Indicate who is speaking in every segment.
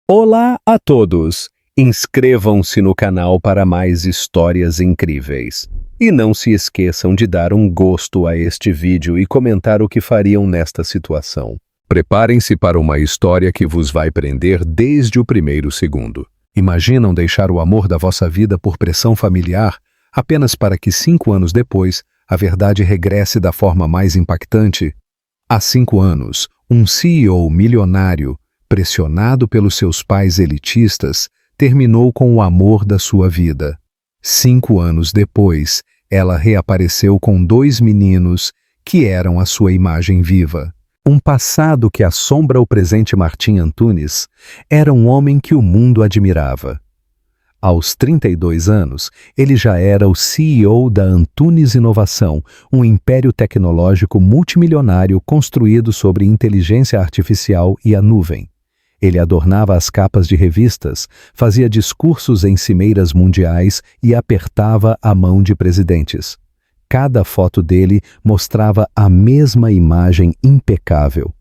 Speaker 1: Olá a todos! Inscrevam-se no canal para mais histórias incríveis. E não se esqueçam de dar um gosto a este vídeo e comentar o que fariam nesta situação. Preparem-se para uma história que vos vai prender desde o primeiro segundo. Imaginam deixar o amor da vossa vida por pressão familiar apenas para que 5 anos depois a verdade regresse da forma mais impactante? Há 5 anos, um CEO milionário, pressionado pelos seus pais elitistas, terminou com o amor da sua vida. 5 anos depois, ela reapareceu com 2 meninos que eram a sua imagem viva. Um passado que assombra o presente Martim Antunes era um homem que o mundo admirava. Aos 32 anos, ele já era o CEO da Antunes Inovação, um império tecnológico multimilionário construído sobre inteligência artificial e a nuvem. Ele adornava as capas de revistas, fazia discursos em cimeiras mundiais e apertava a mão de presidentes. Cada foto dele mostrava a mesma imagem impecável.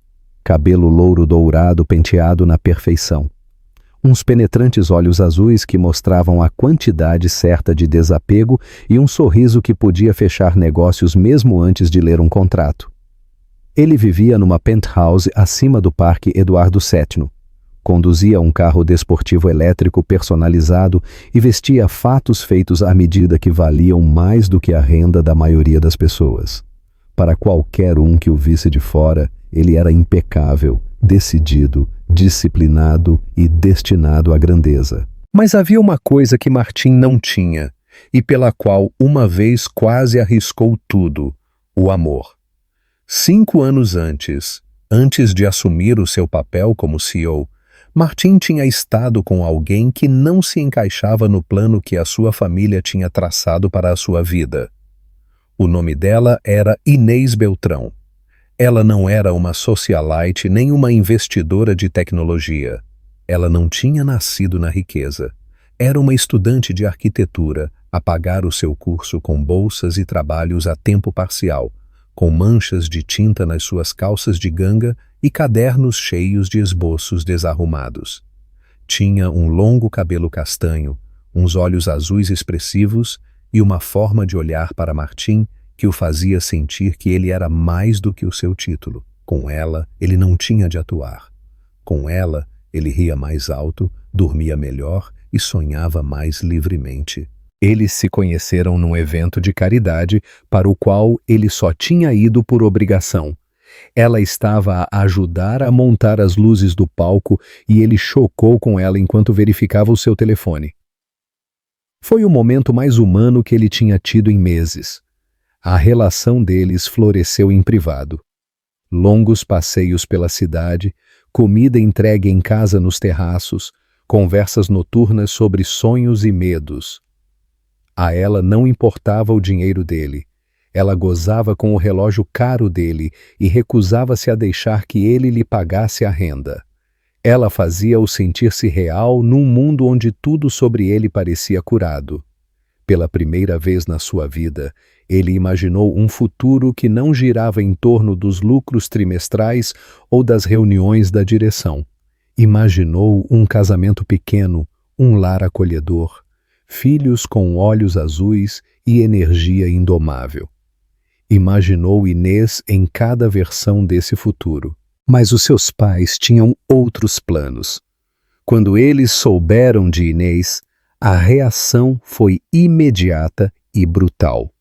Speaker 1: Cabelo louro dourado penteado na perfeição. Uns penetrantes olhos azuis que mostravam a quantidade certa de desapego e um sorriso que podia fechar negócios mesmo antes de ler um contrato. Ele vivia numa penthouse acima do Parque Eduardo VII. Conduzia um carro desportivo elétrico personalizado e vestia fatos feitos à medida que valiam mais do que a renda da maioria das pessoas. Para qualquer um que o visse de fora, ele era impecável, decidido, disciplinado e destinado à grandeza. Mas havia uma coisa que Martim não tinha, e pela qual uma vez quase arriscou tudo: o amor. 5 anos antes de assumir o seu papel como CEO, Martim tinha estado com alguém que não se encaixava no plano que a sua família tinha traçado para a sua vida. O nome dela era Inês Beltrão. Ela não era uma socialite nem uma investidora de tecnologia. Ela não tinha nascido na riqueza. Era uma estudante de arquitetura a pagar o seu curso com bolsas e trabalhos a tempo parcial, com manchas de tinta nas suas calças de ganga e cadernos cheios de esboços desarrumados. Tinha um longo cabelo castanho, uns olhos azuis expressivos e uma forma de olhar para Martim que o fazia sentir que ele era mais do que o seu título. Com ela, ele não tinha de atuar. Com ela, ele ria mais alto, dormia melhor e sonhava mais livremente. Eles se conheceram num evento de caridade para o qual ele só tinha ido por obrigação. Ela estava a ajudar a montar as luzes do palco e ele chocou com ela enquanto verificava o seu telefone. Foi o momento mais humano que ele tinha tido em meses. A relação deles floresceu em privado. Longos passeios pela cidade, comida entregue em casa nos terraços, conversas noturnas sobre sonhos e medos. A ela não importava o dinheiro dele. Ela gozava com o relógio caro dele e recusava-se a deixar que ele lhe pagasse a renda. Ela fazia-o sentir-se real num mundo onde tudo sobre ele parecia curado. Pela primeira vez na sua vida, ele imaginou um futuro que não girava em torno dos lucros trimestrais ou das reuniões da direção. Imaginou um casamento pequeno, um lar acolhedor, filhos com olhos azuis e energia indomável. Imaginou Inês em cada versão desse futuro. Mas os seus pais tinham outros planos. Quando eles souberam de Inês, a reação foi imediata e brutal.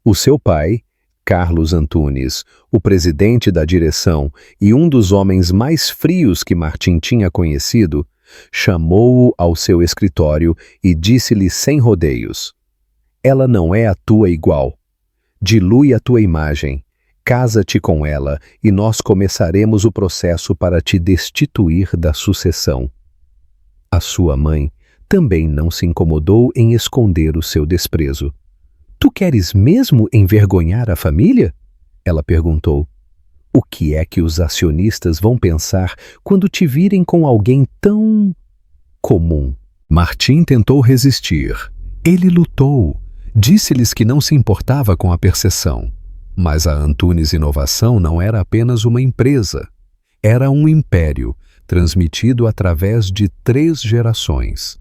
Speaker 1: O seu pai, Carlos Antunes, o presidente da direção e um dos homens mais frios que Martim tinha conhecido, chamou-o ao seu escritório e disse-lhe sem rodeios: "Ela não é a tua igual. Dilui a tua imagem, casa-te com ela e nós começaremos o processo para te destituir da sucessão." A sua mãe também não se incomodou em esconder o seu desprezo. "Tu queres mesmo envergonhar a família?" ela perguntou. "O que é que os acionistas vão pensar quando te virem com alguém tão comum?" Martim tentou resistir. Ele lutou. Disse-lhes que não se importava com a perseguição. Mas a Antunes Inovação não era apenas uma empresa. Era um império, transmitido através de 3 gerações.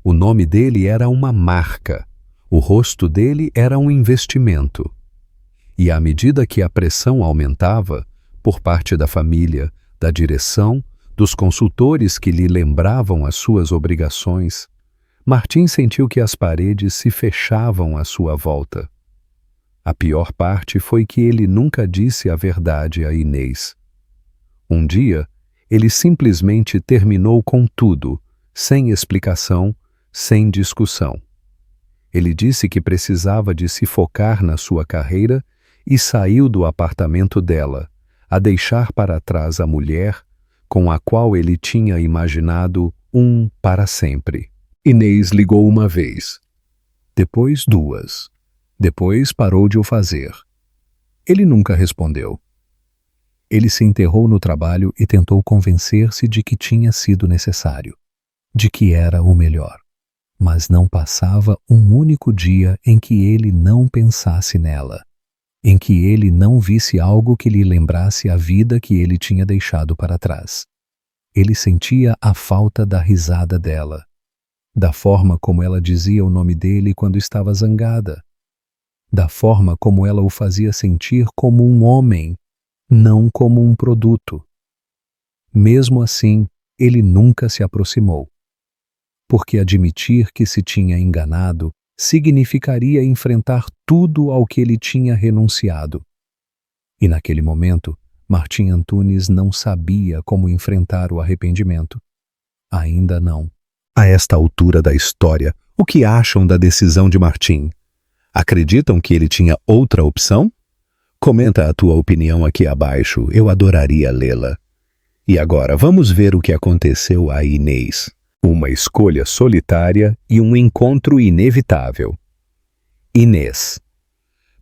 Speaker 1: O nome dele era uma marca, o rosto dele era um investimento. E à medida que a pressão aumentava, por parte da família, da direção, dos consultores que lhe lembravam as suas obrigações, Martim sentiu que as paredes se fechavam à sua volta. A pior parte foi que ele nunca disse a verdade a Inês. Um dia, ele simplesmente terminou com tudo, sem explicação, sem discussão. Ele disse que precisava de se focar na sua carreira e saiu do apartamento dela, a deixar para trás a mulher com a qual ele tinha imaginado para sempre. Inês ligou uma vez, depois 2, depois parou de o fazer. Ele nunca respondeu. Ele se enterrou no trabalho e tentou convencer-se de que tinha sido necessário, de que era o melhor. Mas não passava um único dia em que ele não pensasse nela, em que ele não visse algo que lhe lembrasse a vida que ele tinha deixado para trás. Ele sentia a falta da risada dela, da forma como ela dizia o nome dele quando estava zangada, da forma como ela o fazia sentir como um homem, não como um produto. Mesmo assim, ele nunca se aproximou, porque admitir que se tinha enganado significaria enfrentar tudo ao que ele tinha renunciado. E naquele momento, Martim Antunes não sabia como enfrentar o arrependimento. Ainda não. A esta altura da história, o que acham da decisão de Martim? Acreditam que ele tinha outra opção? Comenta a tua opinião aqui abaixo, eu adoraria lê-la. E agora, vamos ver o que aconteceu a Inês. Uma escolha solitária e um encontro inevitável. Inês.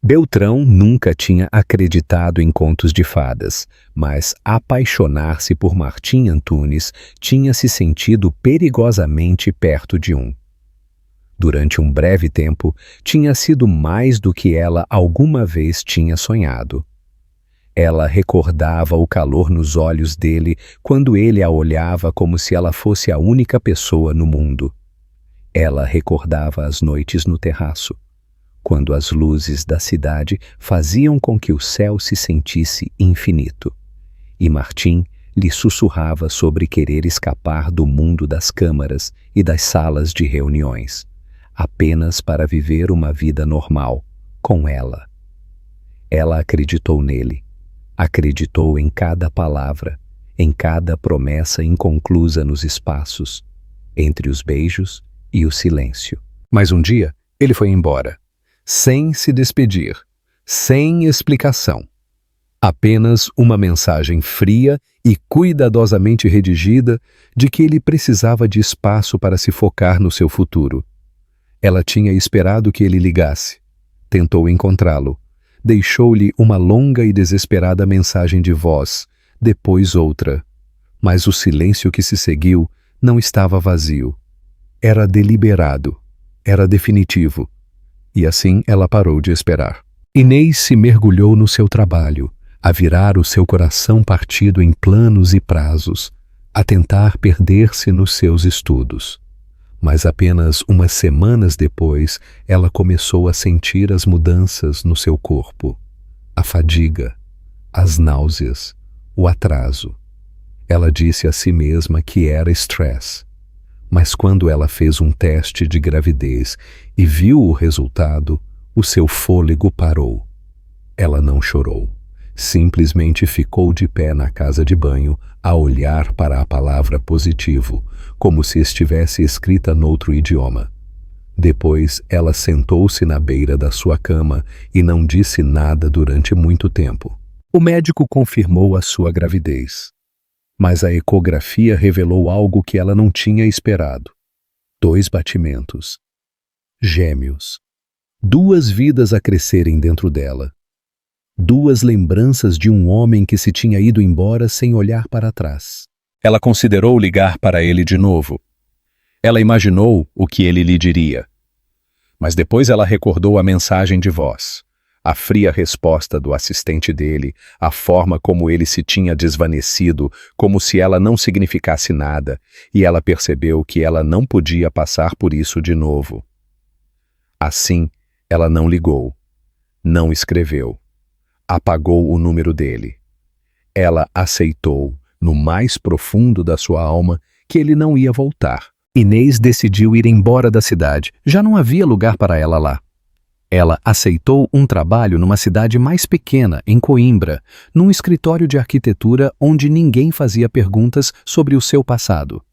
Speaker 1: Beltrão nunca tinha acreditado em contos de fadas, mas apaixonar-se por Martim Antunes tinha se sentido perigosamente perto de um. Durante um breve tempo, tinha sido mais do que ela alguma vez tinha sonhado. Ela recordava o calor nos olhos dele quando ele a olhava como se ela fosse a única pessoa no mundo. Ela recordava as noites no terraço, quando as luzes da cidade faziam com que o céu se sentisse infinito. E Martim lhe sussurrava sobre querer escapar do mundo das câmaras e das salas de reuniões, apenas para viver uma vida normal, com ela. Ela acreditou nele. Acreditou em cada palavra, em cada promessa inconclusa nos espaços, entre os beijos e o silêncio. Mas um dia, ele foi embora, sem se despedir, sem explicação. Apenas uma mensagem fria e cuidadosamente redigida de que ele precisava de espaço para se focar no seu futuro. Ela tinha esperado que ele ligasse, tentou encontrá-lo, deixou-lhe uma longa e desesperada mensagem de voz, depois outra. Mas o silêncio que se seguiu não estava vazio. Era deliberado, era definitivo. E assim ela parou de esperar. Inês se mergulhou no seu trabalho, a virar o seu coração partido em planos e prazos, a tentar perder-se nos seus estudos. Mas apenas umas semanas depois, ela começou a sentir as mudanças no seu corpo. A fadiga, as náuseas, o atraso. Ela disse a si mesma que era estresse. Mas quando ela fez um teste de gravidez e viu o resultado, o seu fôlego parou. Ela não chorou. Simplesmente ficou de pé na casa de banho, a olhar para a palavra positivo, como se estivesse escrita noutro idioma. Depois, ela sentou-se na beira da sua cama e não disse nada durante muito tempo. O médico confirmou a sua gravidez, mas a ecografia revelou algo que ela não tinha esperado. 2 batimentos. Gêmeos. 2 vidas a crescerem dentro dela. 2 lembranças de um homem que se tinha ido embora sem olhar para trás. Ela considerou ligar para ele de novo. Ela imaginou o que ele lhe diria. Mas depois ela recordou a mensagem de voz, A fria resposta do assistente dele, a forma como ele se tinha desvanecido, como se ela não significasse nada, e ela percebeu que ela não podia passar por isso de novo. Assim, ela não ligou, não escreveu, apagou o número dele. Ela aceitou, no mais profundo da sua alma, que ele não ia voltar. Inês decidiu ir embora da cidade, já não havia lugar para ela lá. Ela aceitou um trabalho numa cidade mais pequena, em Coimbra, num escritório de arquitetura onde ninguém fazia perguntas sobre o seu passado.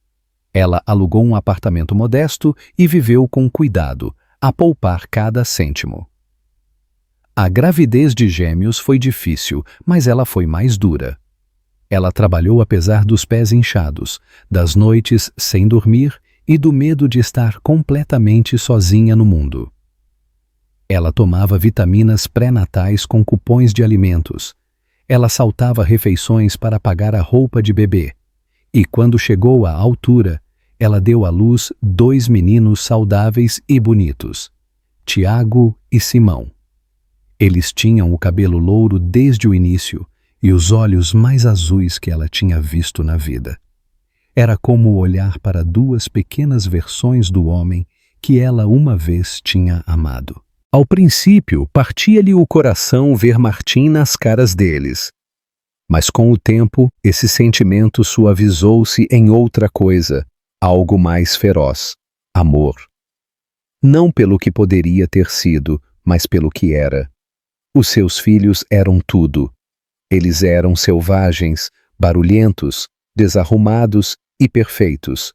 Speaker 1: Ela alugou um apartamento modesto e viveu com cuidado, a poupar cada cêntimo. A gravidez de gêmeos foi difícil, mas ela foi mais dura. Ela trabalhou apesar dos pés inchados, das noites sem dormir e do medo de estar completamente sozinha no mundo. Ela tomava vitaminas pré-natais com cupons de alimentos. Ela saltava refeições para pagar a roupa de bebê. E quando chegou à altura, ela deu à luz 2 meninos saudáveis e bonitos, Tiago e Simão. Eles tinham o cabelo louro desde o início e os olhos mais azuis que ela tinha visto na vida. Era como olhar para 2 pequenas versões do homem que ela uma vez tinha amado. Ao princípio, partia-lhe o coração ver Martim nas caras deles. Mas com o tempo, esse sentimento suavizou-se em outra coisa, algo mais feroz: amor. Não pelo que poderia ter sido, mas pelo que era. Os seus filhos eram tudo. Eles eram selvagens, barulhentos, desarrumados e perfeitos.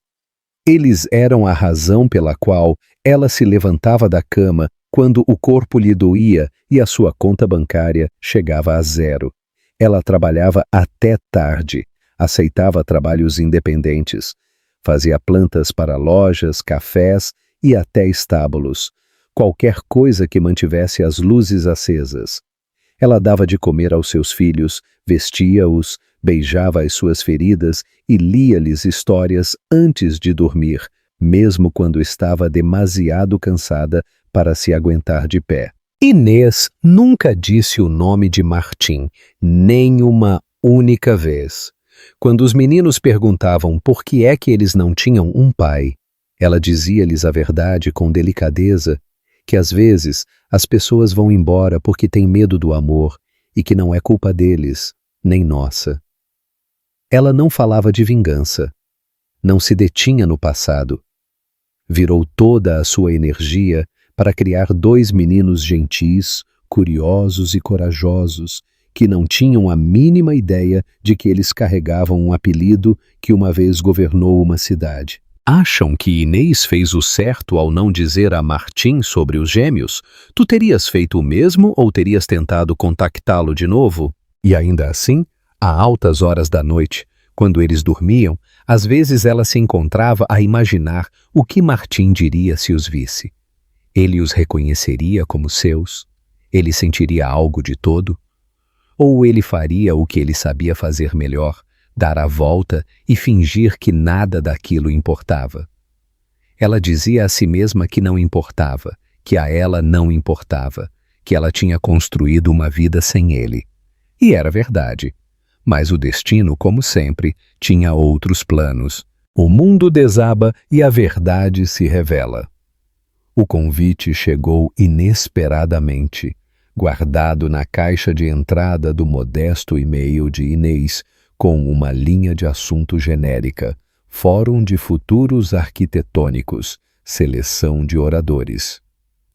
Speaker 1: Eles eram a razão pela qual ela se levantava da cama quando o corpo lhe doía e a sua conta bancária chegava a 0. Ela trabalhava até tarde, aceitava trabalhos independentes, fazia plantas para lojas, cafés e até estábulos, qualquer coisa que mantivesse as luzes acesas. Ela dava de comer aos seus filhos, vestia-os, beijava as suas feridas e lia-lhes histórias antes de dormir, mesmo quando estava demasiado cansada para se aguentar de pé. Inês nunca disse o nome de Martim, nem uma única vez. Quando os meninos perguntavam por que é que eles não tinham um pai, ela dizia-lhes a verdade com delicadeza, que às vezes as pessoas vão embora porque têm medo do amor e que não é culpa deles, nem nossa. Ela não falava de vingança, não se detinha no passado. Virou toda a sua energia para criar 2 meninos gentis, curiosos e corajosos, que não tinham a mínima ideia de que eles carregavam um apelido que uma vez governou uma cidade. Acham que Inês fez o certo ao não dizer a Martim sobre os gêmeos? Tu terias feito o mesmo ou terias tentado contactá-lo de novo? E ainda assim, a altas horas da noite, quando eles dormiam, às vezes ela se encontrava a imaginar o que Martim diria se os visse. Ele os reconheceria como seus? Ele sentiria algo de todo? Ou ele faria o que ele sabia fazer melhor, dar a volta e fingir que nada daquilo importava? Ela dizia a si mesma que não importava, que a ela não importava, que ela tinha construído uma vida sem ele. E era verdade. Mas o destino, como sempre, tinha outros planos. O mundo desaba e a verdade se revela. O convite chegou inesperadamente, guardado na caixa de entrada do modesto e-mail de Inês, com uma linha de assunto genérica: Fórum de Futuros Arquitetônicos, Seleção de Oradores.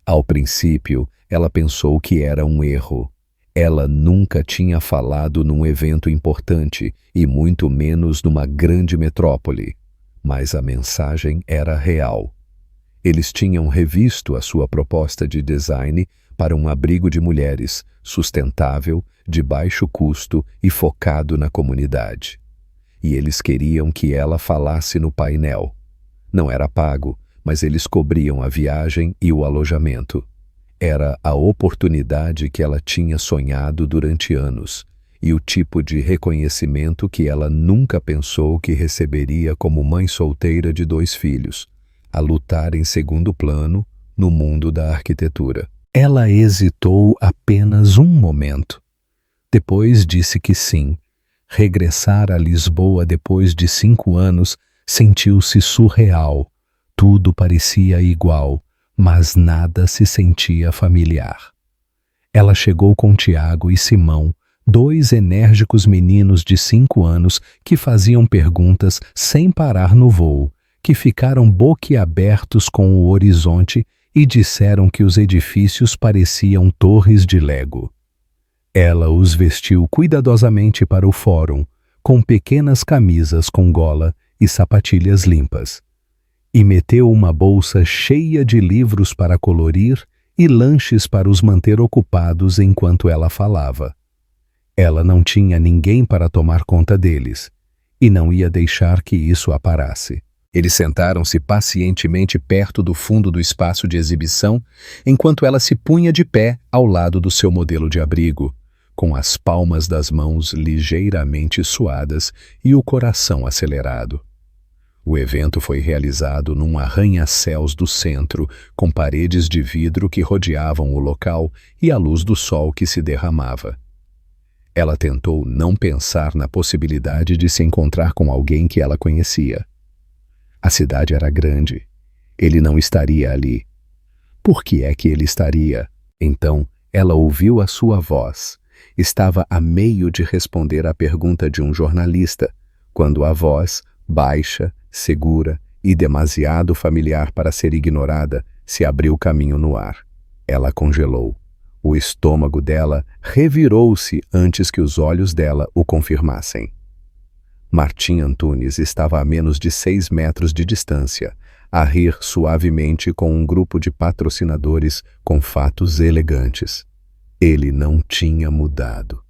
Speaker 1: Ao princípio, ela pensou que era um erro. Ela nunca tinha falado num evento importante e muito menos numa grande metrópole. Mas a mensagem era real. Eles tinham revisto a sua proposta de design para um abrigo de mulheres, sustentável, de baixo custo e focado na comunidade. E eles queriam que ela falasse no painel. Não era pago, mas eles cobriam a viagem e o alojamento. Era a oportunidade que ela tinha sonhado durante anos e o tipo de reconhecimento que ela nunca pensou que receberia como mãe solteira de 2 filhos, a lutar em segundo plano no mundo da arquitetura. Ela hesitou apenas um momento. Depois disse que sim. Regressar a Lisboa depois de 5 anos sentiu-se surreal. Tudo parecia igual, mas nada se sentia familiar. Ela chegou com Tiago e Simão, 2 enérgicos meninos de 5 anos que faziam perguntas sem parar no voo, que ficaram boquiabertos com o horizonte e disseram que os edifícios pareciam torres de Lego. Ela os vestiu cuidadosamente para o fórum, com pequenas camisas com gola e sapatilhas limpas, e meteu uma bolsa cheia de livros para colorir e lanches para os manter ocupados enquanto ela falava. Ela não tinha ninguém para tomar conta deles, e não ia deixar que isso a parasse. Eles sentaram-se pacientemente perto do fundo do espaço de exibição, enquanto ela se punha de pé ao lado do seu modelo de abrigo, com as palmas das mãos ligeiramente suadas e o coração acelerado. O evento foi realizado num arranha-céus do centro, com paredes de vidro que rodeavam o local e a luz do sol que se derramava. Ela tentou não pensar na possibilidade de se encontrar com alguém que ela conhecia. A cidade era grande. Ele não estaria ali. Por que é que ele estaria? Então, ela ouviu a sua voz. Estava a meio de responder à pergunta de um jornalista, quando a voz, baixa, segura e demasiado familiar para ser ignorada, se abriu caminho no ar. Ela congelou. O estômago dela revirou-se antes que os olhos dela o confirmassem. Martim Antunes estava a menos de 6 metros de distância, a rir suavemente com um grupo de patrocinadores com fatos elegantes. Ele não tinha mudado.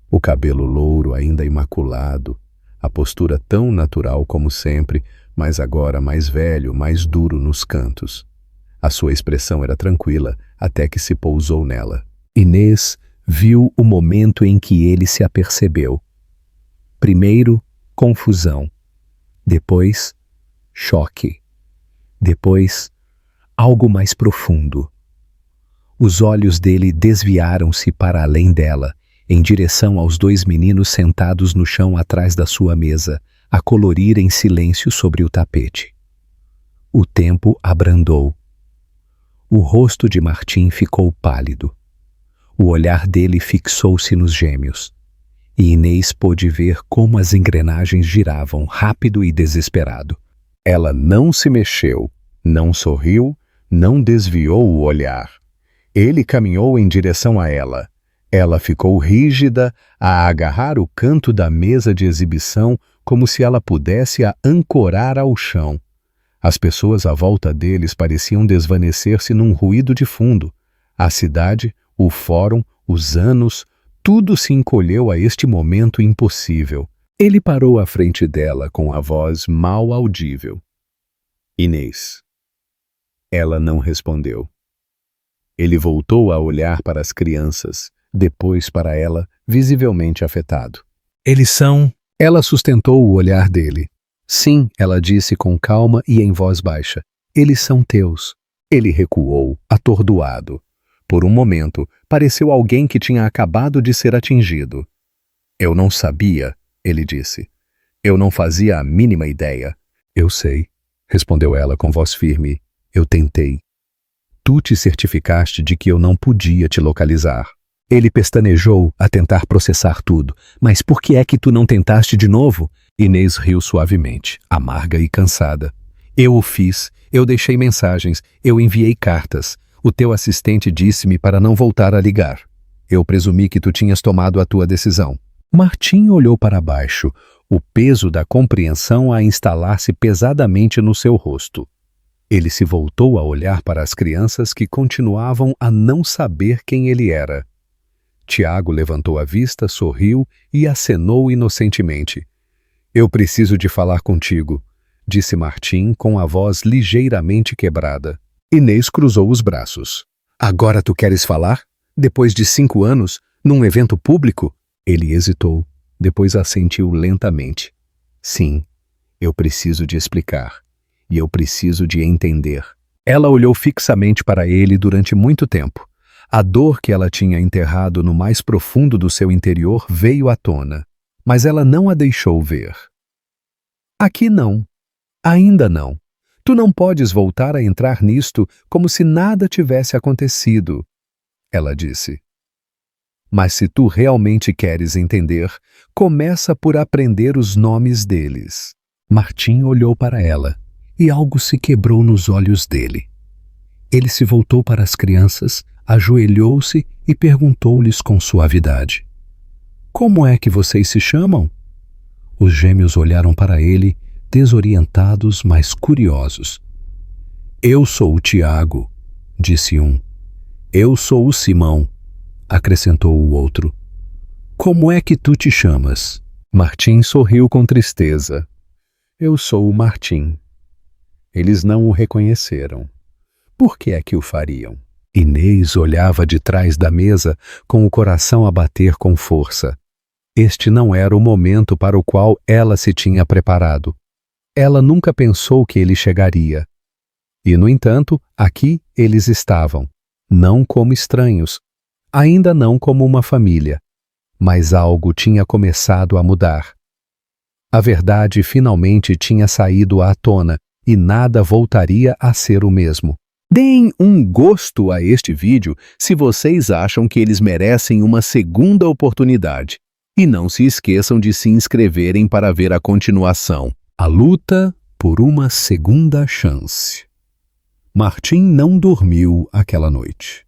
Speaker 1: O cabelo louro ainda imaculado, a postura tão natural como sempre, mas agora mais velho, mais duro nos cantos. A sua expressão era tranquila, até que se pousou nela. Inês viu o momento em que ele se apercebeu. Primeiro, confusão. Depois, choque. Depois, algo mais profundo. Os olhos dele desviaram-se para além dela, em direção aos 2 meninos sentados no chão atrás da sua mesa, a colorir em silêncio sobre o tapete. O tempo abrandou. O rosto de Martim ficou pálido. O olhar dele fixou-se nos gêmeos, e Inês pôde ver como as engrenagens giravam rápido e desesperado. Ela não se mexeu, não sorriu, não desviou o olhar. Ele caminhou em direção a ela. Ela ficou rígida a agarrar o canto da mesa de exibição como se ela pudesse a ancorar ao chão. As pessoas à volta deles pareciam desvanecer-se num ruído de fundo. A cidade, o fórum, os anos, tudo se encolheu a este momento impossível. Ele parou à frente dela com a voz mal audível. Inês. Ela não respondeu. Ele voltou a olhar para as crianças, depois para ela, visivelmente afetado. Eles são... Ela sustentou o olhar dele. Sim, ela disse com calma e em voz baixa. Eles são teus. Ele recuou, atordoado. Por um momento, pareceu alguém que tinha acabado de ser atingido. Eu não sabia, ele disse. Eu não fazia a mínima ideia. Eu sei, respondeu ela com voz firme. Eu tentei. Tu te certificaste de que eu não podia te localizar. Ele pestanejou a tentar processar tudo. Mas por que é que tu não tentaste de novo? Inês riu suavemente, amarga e cansada. Eu o fiz, eu deixei mensagens, eu enviei cartas. O teu assistente disse-me para não voltar a ligar. Eu presumi que tu tinhas tomado a tua decisão. Martim olhou para baixo, o peso da compreensão a instalar-se pesadamente no seu rosto. Ele se voltou a olhar para as crianças que continuavam a não saber quem ele era. Tiago levantou a vista, sorriu e acenou inocentemente. Eu preciso de falar contigo, disse Martim com a voz ligeiramente quebrada. Inês cruzou os braços. Agora tu queres falar? Depois de 5 anos, num evento público? Ele hesitou, depois assentiu lentamente. Sim, eu preciso de explicar. E eu preciso de entender. Ela olhou fixamente para ele durante muito tempo, A dor que ela tinha enterrado no mais profundo do seu interior veio à tona, mas ela não a deixou ver. Aqui não. Ainda não. Tu não podes voltar a entrar nisto como se nada tivesse acontecido, ela disse. Mas se tu realmente queres entender, começa por aprender os nomes deles. Martim olhou para ela, e algo se quebrou nos olhos dele. Ele se voltou para as crianças, ajoelhou-se e perguntou-lhes com suavidade: Como é que vocês se chamam? Os gêmeos olharam para ele, desorientados, mas curiosos. Eu sou o Tiago, disse um. Eu sou o Simão, acrescentou o outro. Como é que tu te chamas? Martim sorriu com tristeza. Eu sou o Martim. Eles não o reconheceram. Por que é que o fariam? Inês olhava de trás da mesa com o coração a bater com força. Este não era o momento para o qual ela se tinha preparado. Ela nunca pensou que ele chegaria. E, no entanto, aqui eles estavam, não como estranhos, ainda não como uma família, mas algo tinha começado a mudar. A verdade finalmente tinha saído à tona e nada voltaria a ser o mesmo. Deem um gosto a este vídeo se vocês acham que eles merecem uma segunda oportunidade. E não se esqueçam de se inscreverem para ver a continuação. A luta por uma segunda chance. Martim não dormiu aquela noite.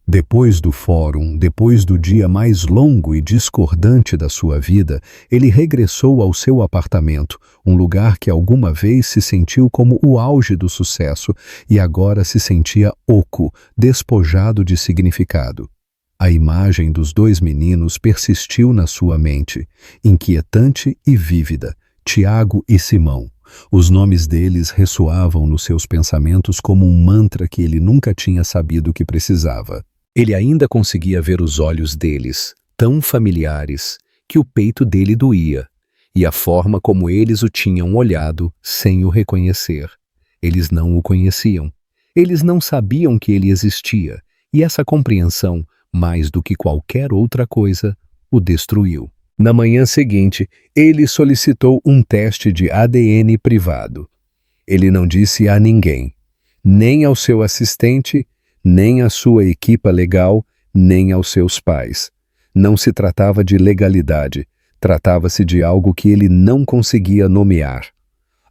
Speaker 1: Depois do fórum, depois do dia mais longo e discordante da sua vida, ele regressou ao seu apartamento, um lugar que alguma vez se sentiu como o auge do sucesso e agora se sentia oco, despojado de significado. A imagem dos dois meninos persistiu na sua mente, inquietante e vívida, Tiago e Simão. Os nomes deles ressoavam nos seus pensamentos como um mantra que ele nunca tinha sabido que precisava. Ele ainda conseguia ver os olhos deles, tão familiares, que o peito dele doía, e a forma como eles o tinham olhado sem o reconhecer. Eles não o conheciam. Eles não sabiam que ele existia, e essa compreensão, mais do que qualquer outra coisa, o destruiu. Na manhã seguinte, ele solicitou um teste de ADN privado. Ele não disse a ninguém, nem ao seu assistente, nem à sua equipa legal, nem aos seus pais. Não se tratava de legalidade, tratava-se de algo que ele não conseguia nomear.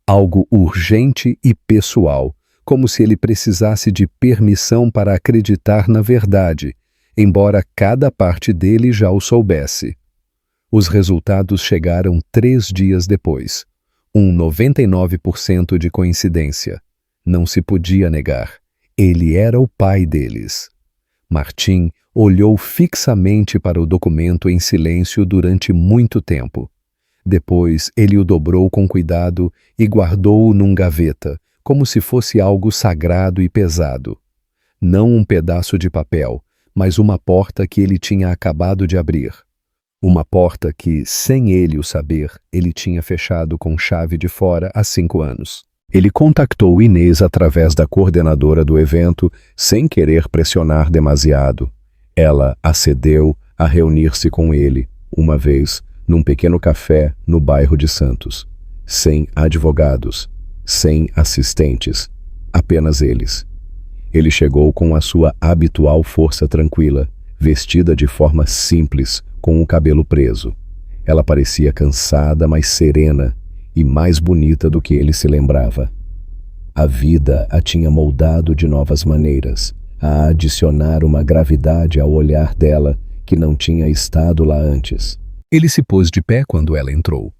Speaker 1: Algo urgente e pessoal, como se ele precisasse de permissão para acreditar na verdade, embora cada parte dele já o soubesse. Os resultados chegaram 3 dias depois. 99% de coincidência. Não se podia negar. Ele era o pai deles. Martim olhou fixamente para o documento em silêncio durante muito tempo. Depois ele o dobrou com cuidado e guardou-o num gaveta, como se fosse algo sagrado e pesado. Não um pedaço de papel, mas uma porta que ele tinha acabado de abrir. Uma porta que, sem ele o saber, ele tinha fechado com chave de fora há 5 anos. Ele contactou Inês através da coordenadora do evento, sem querer pressionar demasiado. Ela acedeu a reunir-se com ele, uma vez, num pequeno café no bairro de Santos. Sem advogados, sem assistentes, apenas eles. Ele chegou com a sua habitual força tranquila, vestida de forma simples, com o cabelo preso. Ela parecia cansada, mas serena, e mais bonita do que ele se lembrava. A vida a tinha moldado de novas maneiras, a adicionar uma gravidade ao olhar dela que não tinha estado lá antes. Ele se pôs de pé quando ela entrou.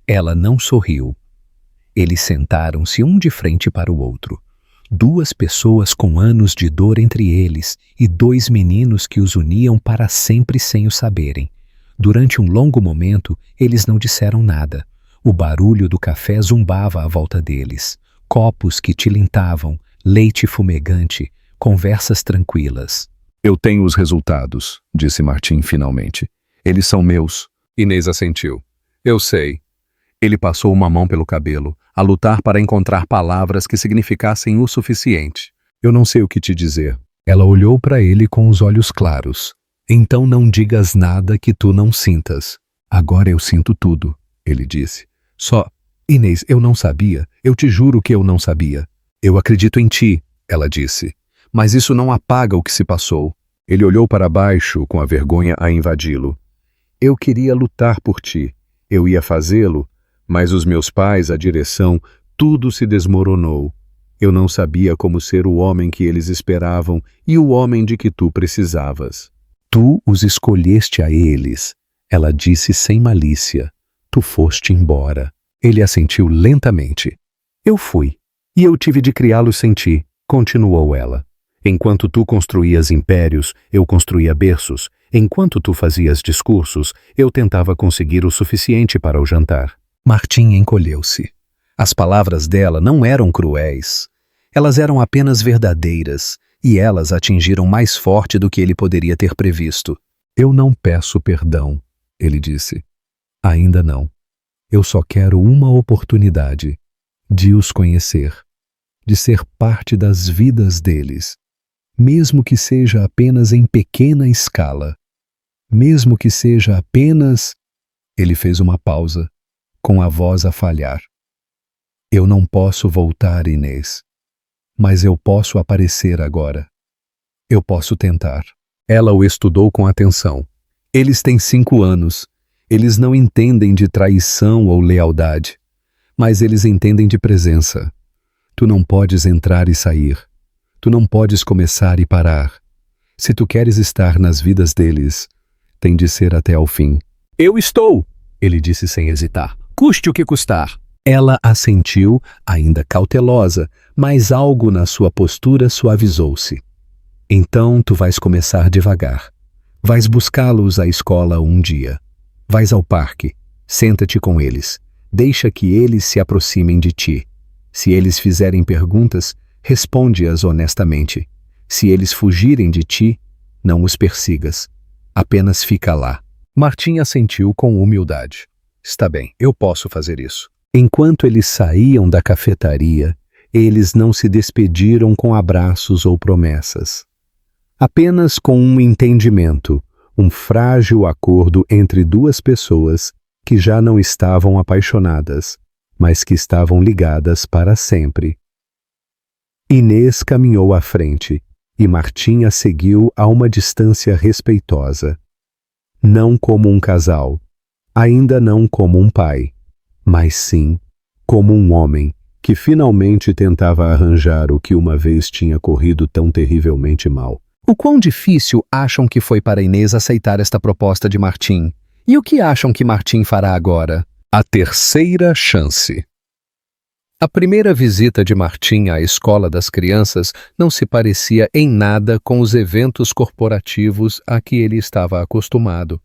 Speaker 1: Ela não sorriu. Eles sentaram-se um de frente para o outro. 2 pessoas com anos de dor entre eles e 2 meninos que os uniam para sempre sem o saberem. Durante um longo momento, eles não disseram nada. O barulho do café zumbava à volta deles. Copos que tilintavam, leite fumegante, conversas tranquilas. Eu tenho os resultados, disse Martim finalmente. Eles são meus. Inês assentiu. Eu sei. Ele passou uma mão pelo cabelo, a lutar para encontrar palavras que significassem o suficiente. Eu não sei o que te dizer. Ela olhou para ele com os olhos claros. Então não digas nada que tu não sintas. Agora eu sinto tudo, ele disse. Só, Inês, eu não sabia. Eu te juro que eu não sabia. Eu acredito em ti, ela disse. Mas isso não apaga o que se passou. Ele olhou para baixo com a vergonha a invadi-lo. Eu queria lutar por ti. Eu ia fazê-lo, mas os meus pais, a direção, tudo se desmoronou. Eu não sabia como ser o homem que eles esperavam e o homem de que tu precisavas. Tu os escolheste a eles, ela disse sem malícia. Tu foste embora. Ele assentiu lentamente. Eu fui, e eu tive de criá-los sem ti, continuou ela. Enquanto tu construías impérios, eu construía berços. Enquanto tu fazias discursos, eu tentava conseguir o suficiente para o jantar. Martim encolheu-se. As palavras dela não eram cruéis. Elas eram apenas verdadeiras, e elas atingiram mais forte do que ele poderia ter previsto. Eu não peço perdão, ele disse. Ainda não. Eu só quero uma oportunidade de os conhecer, de ser parte das vidas deles, mesmo que seja apenas em pequena escala, mesmo que seja apenas... Ele fez uma pausa, com a voz a falhar. Eu não posso voltar, Inês, mas eu posso aparecer agora. Eu posso tentar. Ela o estudou com atenção. Eles têm 5 anos. Eles não entendem de traição ou lealdade, mas eles entendem de presença. Tu não podes entrar e sair. Tu não podes começar e parar. Se tu queres estar nas vidas deles, tem de ser até ao fim. Eu estou, ele disse sem hesitar. Custe o que custar. Ela assentiu, ainda cautelosa, mas algo na sua postura suavizou-se. Então tu vais começar devagar. Vais buscá-los à escola um dia. Vais ao parque, senta-te com eles, deixa que eles se aproximem de ti. Se eles fizerem perguntas, responde-as honestamente. Se eles fugirem de ti, não os persigas. Apenas fica lá. Martim assentiu com humildade. Está bem, eu posso fazer isso. Enquanto eles saíam da cafetaria, eles não se despediram com abraços ou promessas. Apenas com um entendimento, um frágil acordo entre duas pessoas que já não estavam apaixonadas, mas que estavam ligadas para sempre. Inês caminhou à frente e Martim a seguiu a uma distância respeitosa. Não como um casal, ainda não como um pai, mas sim como um homem que finalmente tentava arranjar o que uma vez tinha corrido tão terrivelmente mal. O quão difícil acham que foi para Inês aceitar esta proposta de Martim? E o que acham que Martim fará agora? A terceira chance. A primeira visita de Martim à escola das crianças não se parecia em nada com os eventos corporativos a que ele estava acostumado.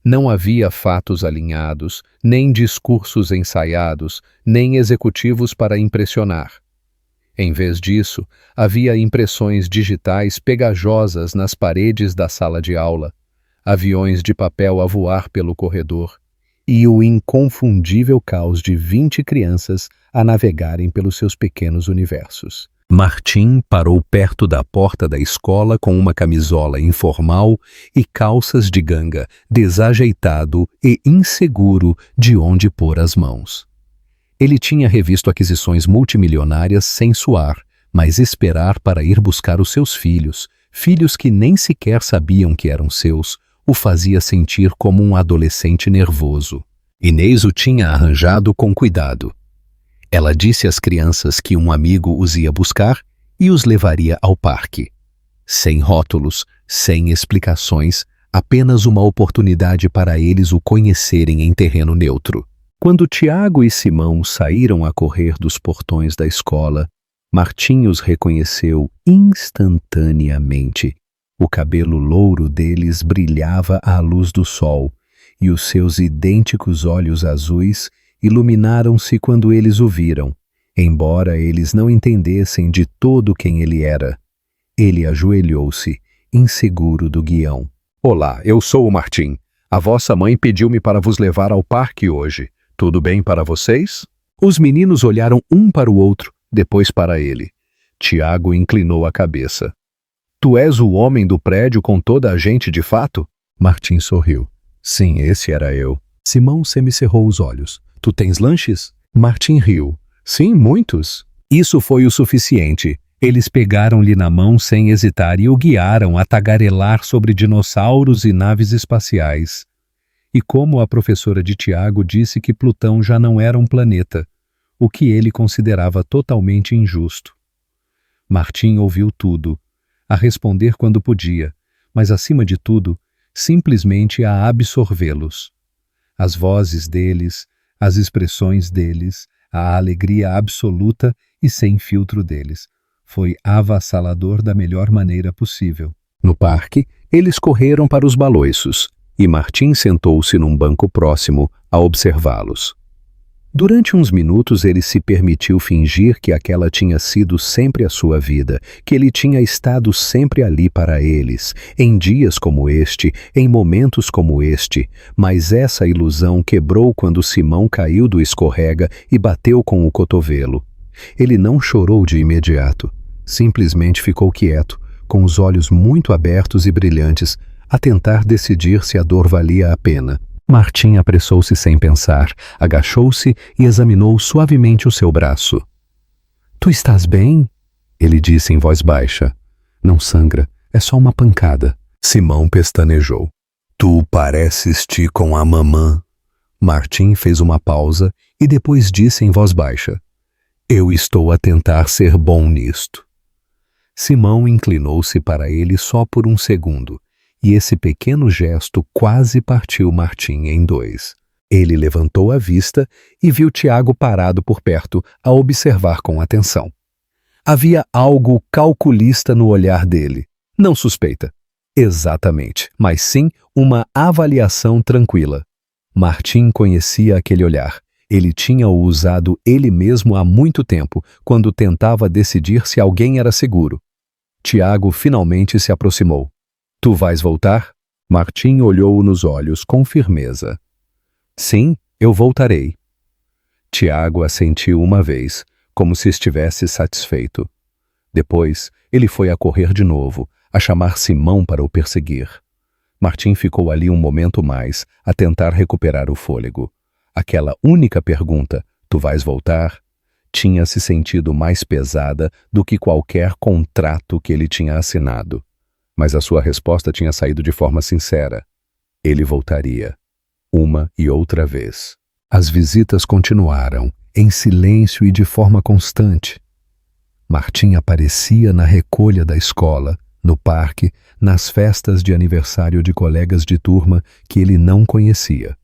Speaker 1: Não havia fatos alinhados, nem discursos ensaiados, nem executivos para impressionar. Em vez disso, havia impressões digitais pegajosas nas paredes da sala de aula, aviões de papel a voar pelo corredor e o inconfundível caos de 20 crianças a navegarem pelos seus pequenos universos. Martim parou perto da porta da escola com uma camisola informal e calças de ganga, desajeitado e inseguro de onde pôr as mãos. Ele tinha revisto aquisições multimilionárias sem suar, mas esperar para ir buscar os seus filhos, filhos que nem sequer sabiam que eram seus, o fazia sentir como um adolescente nervoso. Inês o tinha arranjado com cuidado. Ela disse às crianças que um amigo os ia buscar e os levaria ao parque. Sem rótulos, sem explicações, apenas uma oportunidade para eles o conhecerem em terreno neutro. Quando Tiago e Simão saíram a correr dos portões da escola, Martim os reconheceu instantaneamente. O cabelo louro deles brilhava à luz do sol, e os seus idênticos olhos azuis iluminaram-se quando eles o viram, embora eles não entendessem de todo quem ele era. Ele ajoelhou-se, inseguro do guião. Olá, eu sou o Martim. A vossa mãe pediu-me para vos levar ao parque hoje. Tudo bem para vocês? Os meninos olharam um para o outro, depois para ele. Tiago inclinou a cabeça. Tu és o homem do prédio com toda a gente de fato? Martim sorriu. Sim, esse era eu. Simão semicerrou os olhos. Tu tens lanches? Martim riu. Sim, muitos. Isso foi o suficiente. Eles pegaram-lhe na mão sem hesitar e o guiaram a tagarelar sobre dinossauros e naves espaciais. E como a professora de Tiago disse que Plutão já não era um planeta, o que ele considerava totalmente injusto. Martim ouviu tudo, a responder quando podia, mas acima de tudo, simplesmente a absorvê-los. As vozes deles, as expressões deles, a alegria absoluta e sem filtro deles. Foi avassalador da melhor maneira possível. No parque, eles correram para os baloiços, e Martim sentou-se num banco próximo a observá-los. Durante uns minutos ele se permitiu fingir que aquela tinha sido sempre a sua vida, que ele tinha estado sempre ali para eles, em dias como este, em momentos como este, mas essa ilusão quebrou quando Simão caiu do escorrega e bateu com o cotovelo. Ele não chorou de imediato, simplesmente ficou quieto, com os olhos muito abertos e brilhantes, a tentar decidir se a dor valia a pena. Martim apressou-se sem pensar, agachou-se e examinou suavemente o seu braço. — Tu estás bem? Ele disse em voz baixa. — Não sangra, é só uma pancada. Simão pestanejou. — Tu pareces-te com a mamã. Martim fez uma pausa e depois disse em voz baixa. — Eu estou a tentar ser bom nisto. Simão inclinou-se para ele só por um segundo. E esse pequeno gesto quase partiu Martim em dois. Ele levantou a vista e viu Tiago parado por perto, a observar com atenção. Havia algo calculista no olhar dele. Não suspeita. Exatamente, mas sim uma avaliação tranquila. Martim conhecia aquele olhar. Ele tinha-o usado ele mesmo há muito tempo, quando tentava decidir se alguém era seguro. Tiago finalmente se aproximou. Tu vais voltar? Martim olhou-o nos olhos com firmeza. Sim, eu voltarei. Tiago assentiu uma vez, como se estivesse satisfeito. Depois, ele foi a correr de novo, a chamar Simão para o perseguir. Martim ficou ali um momento mais, a tentar recuperar o fôlego. Aquela única pergunta, tu vais voltar? Tinha se sentido mais pesada do que qualquer contrato que ele tinha assinado. Mas a sua resposta tinha saído de forma sincera. Ele voltaria, uma e outra vez. As visitas continuaram, em silêncio e de forma constante. Martim aparecia na recolha da escola, no parque, nas festas de aniversário de colegas de turma que ele não conhecia.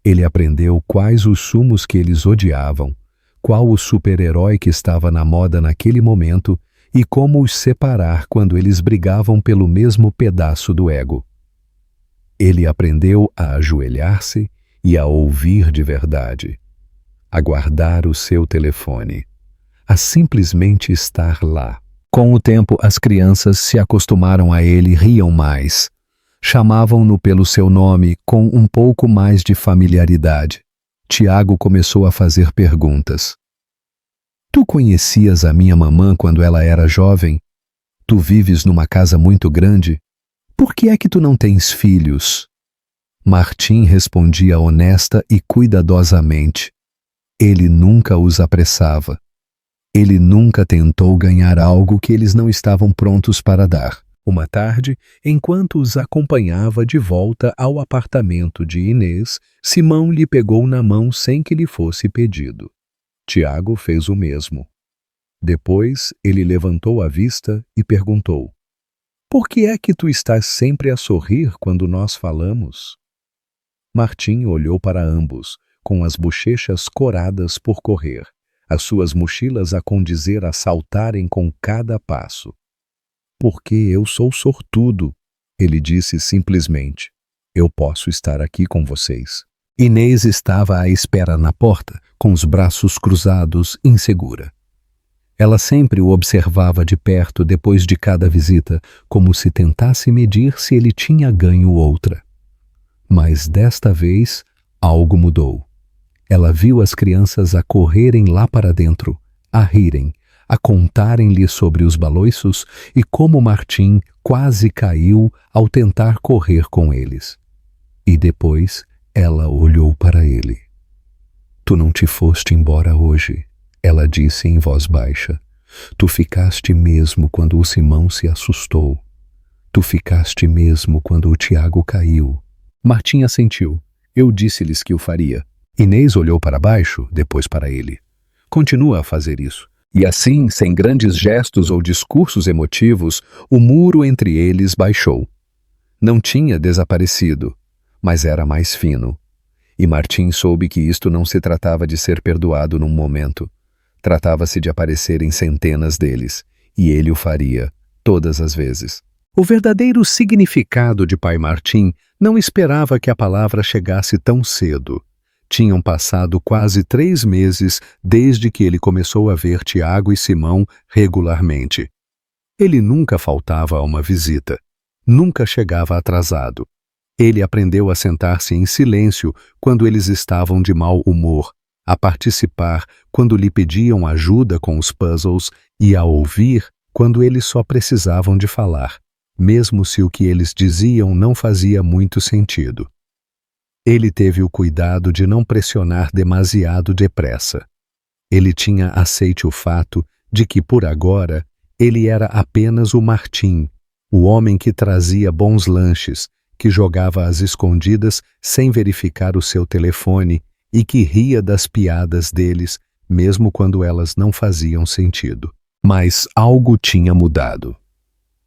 Speaker 1: Ele aprendeu quais os sumos que eles odiavam, qual o super-herói que estava na moda naquele momento e como os separar quando eles brigavam pelo mesmo pedaço do ego. Ele aprendeu a ajoelhar-se e a ouvir de verdade, a guardar o seu telefone, a simplesmente estar lá. Com o tempo, as crianças se acostumaram a ele e riam mais. Chamavam-no pelo seu nome com um pouco mais de familiaridade. Tiago começou a fazer perguntas. Tu conhecias a minha mamã quando ela era jovem? Tu vives numa casa muito grande? Por que é que tu não tens filhos? Martim respondia honesta e cuidadosamente. Ele nunca os apressava. Ele nunca tentou ganhar algo que eles não estavam prontos para dar. Uma tarde, enquanto os acompanhava de volta ao apartamento de Inês, Simão lhe pegou na mão sem que lhe fosse pedido. Tiago fez o mesmo. Depois, ele levantou a vista e perguntou: Por que é que tu estás sempre a sorrir quando nós falamos? Martim olhou para ambos, com as bochechas coradas por correr, as suas mochilas a condizer a saltarem com cada passo. Porque eu sou sortudo, ele disse simplesmente. Eu posso estar aqui com vocês. Inês estava à espera na porta, com os braços cruzados, insegura. Ela sempre o observava de perto depois de cada visita, como se tentasse medir se ele tinha ganho outra. Mas desta vez, algo mudou. Ela viu as crianças a correrem lá para dentro, a rirem, a contarem-lhe sobre os baloiços e como Martim quase caiu ao tentar correr com eles. E depois ela olhou para ele. Tu não te foste embora hoje, ela disse em voz baixa. Tu ficaste mesmo quando o Simão se assustou. Tu ficaste mesmo quando o Tiago caiu. Martim assentiu. Eu disse-lhes que o faria. Inês olhou para baixo, depois para ele. Continua a fazer isso. E assim, sem grandes gestos ou discursos emotivos, o muro entre eles baixou. Não tinha desaparecido, mas era mais fino. E Martim soube que isto não se tratava de ser perdoado num momento. Tratava-se de aparecer em centenas deles, e ele o faria, todas as vezes. O verdadeiro significado de Pai Martim não esperava que a palavra chegasse tão cedo. Tinham passado quase 3 meses desde que ele começou a ver Tiago e Simão regularmente. Ele nunca faltava a uma visita, nunca chegava atrasado. Ele aprendeu a sentar-se em silêncio quando eles estavam de mau humor, a participar quando lhe pediam ajuda com os puzzles e a ouvir quando eles só precisavam de falar, mesmo se o que eles diziam não fazia muito sentido. Ele teve o cuidado de não pressionar demasiado depressa. Ele tinha aceite o fato de que, por agora, ele era apenas o Martim, o homem que trazia bons lanches, que jogava às escondidas sem verificar o seu telefone e que ria das piadas deles, mesmo quando elas não faziam sentido. Mas algo tinha mudado.